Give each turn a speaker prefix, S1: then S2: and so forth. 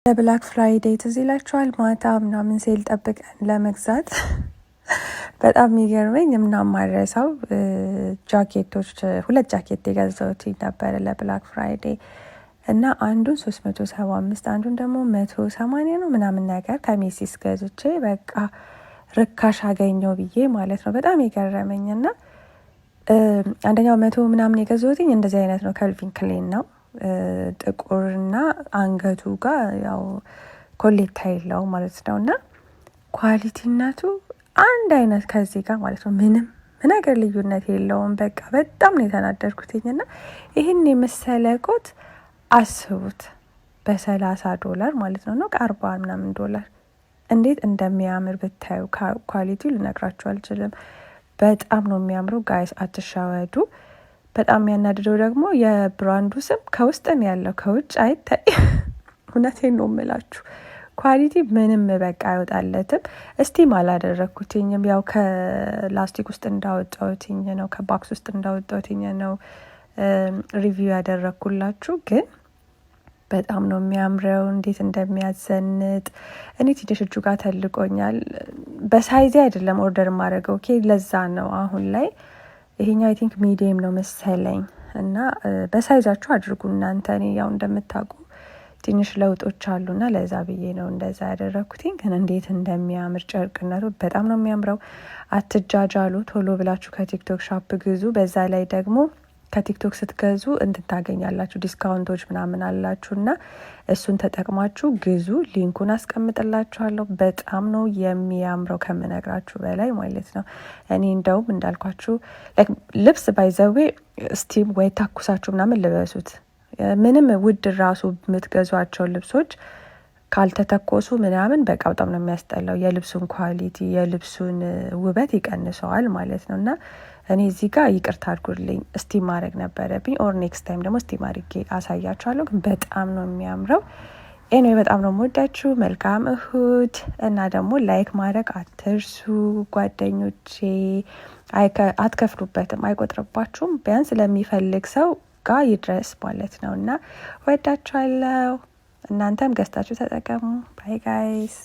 S1: ለብላክ ፍራይዴ ትዝ ይላችኋል? ማታ ምናምን ሴል ጠብቀን ለመግዛት በጣም የሚገርመኝ የምናማረሰው ጃኬቶች 2 ጃኬት የገዛሁት ነበረ ለብላክ ፍራይዴ እና አንዱን 375 አንዱን ደግሞ 180 ነው ምናምን ነገር ከሜሲስ ገዝቼ በቃ ርካሽ አገኘው ብዬ ማለት ነው። በጣም የገረመኝ እና አንደኛው 100 ምናምን የገዛሁት እንደዚህ አይነት ነው፣ ከልቪን ክሌን ነው። ጥቁርና አንገቱ ጋር ያው ኮሌታ የለው ማለት ነው። እና ኳሊቲነቱ አንድ አይነት ከዚህ ጋር ማለት ነው። ምንም ነገር ልዩነት የለውም። በቃ በጣም ነው የተናደርኩትኝ። እና ይህን የመሰለ ኮት አስቡት $30 ማለት ነው $40 ምናምን እንዴት እንደሚያምር ብታዩ። ኳሊቲው ልነግራችሁ አልችልም። በጣም ነው የሚያምረው። ጋይስ አትሻወዱ። በጣም የሚያናድደው ደግሞ የብራንዱ ስም ከውስጥ ነው ያለው፣ ከውጭ አይታይ። እውነቴን ነው የምላችሁ። ኳሊቲ ምንም በቃ አይወጣለትም። እስቲም አላደረኩትኝም። ያው ከላስቲክ ውስጥ እንዳወጣሁትኝ ነው፣ ከባክስ ውስጥ እንዳወጣሁትኝ ነው ሪቪው ያደረኩላችሁ። ግን በጣም ነው የሚያምረው፣ እንዴት እንደሚያዘንጥ። እኔ ትንሽ እጁ ጋር ተልቆኛል። በሳይዜ አይደለም ኦርደር ማድረገው። ኦኬ፣ ለዛ ነው አሁን ላይ ይሄኛው አይ ቲንክ ሚዲየም ነው መሰለኝ። እና በሳይዛችሁ አድርጉ እናንተ። እኔ ያው እንደምታውቁ ትንሽ ለውጦች አሉና ለዛ ብዬ ነው እንደዛ ያደረኩትኝ። ግን እንዴት እንደሚያምር ጨርቅነቱ በጣም ነው የሚያምረው። አትጃጃሉ፣ ቶሎ ብላችሁ ከቲክቶክ ሻፕ ግዙ። በዛ ላይ ደግሞ ከቲክቶክ ስትገዙ እንትን ታገኛላችሁ፣ ዲስካውንቶች ምናምን አላችሁና እሱን ተጠቅማችሁ ግዙ። ሊንኩን አስቀምጥላችኋለሁ። በጣም ነው የሚያምረው ከምነግራችሁ በላይ ማለት ነው። እኔ እንደውም እንዳልኳችሁ ልብስ ባይዘዌ ስቲም ወይ ታኩሳችሁ ምናምን ልበሱት። ምንም ውድ ራሱ የምትገዟቸው ልብሶች ካልተተኮሱ ምናምን በቃ በጣም ነው የሚያስጠላው። የልብሱን ኳሊቲ የልብሱን ውበት ይቀንሰዋል ማለት ነው። እና እኔ እዚህ ጋር ይቅርታ አድርጉልኝ፣ ስቲም ማድረግ ነበረብኝ። ኦር ኔክስት ታይም ደግሞ ስቲም አድርጌ አሳያችኋለሁ። ግን በጣም ነው የሚያምረው። ኤኒዌይ በጣም ነው የምወዳችሁ። መልካም እሁድ። እና ደግሞ ላይክ ማድረግ አትርሱ ጓደኞቼ። አትከፍሉበትም፣ አይቆጥርባችሁም። ቢያንስ ለሚፈልግ ሰው ጋር ይድረስ ማለት ነው። እና ወዳችኋለሁ። እናንተም ገዝታችሁ ተጠቀሙ። ባይ ጋይስ።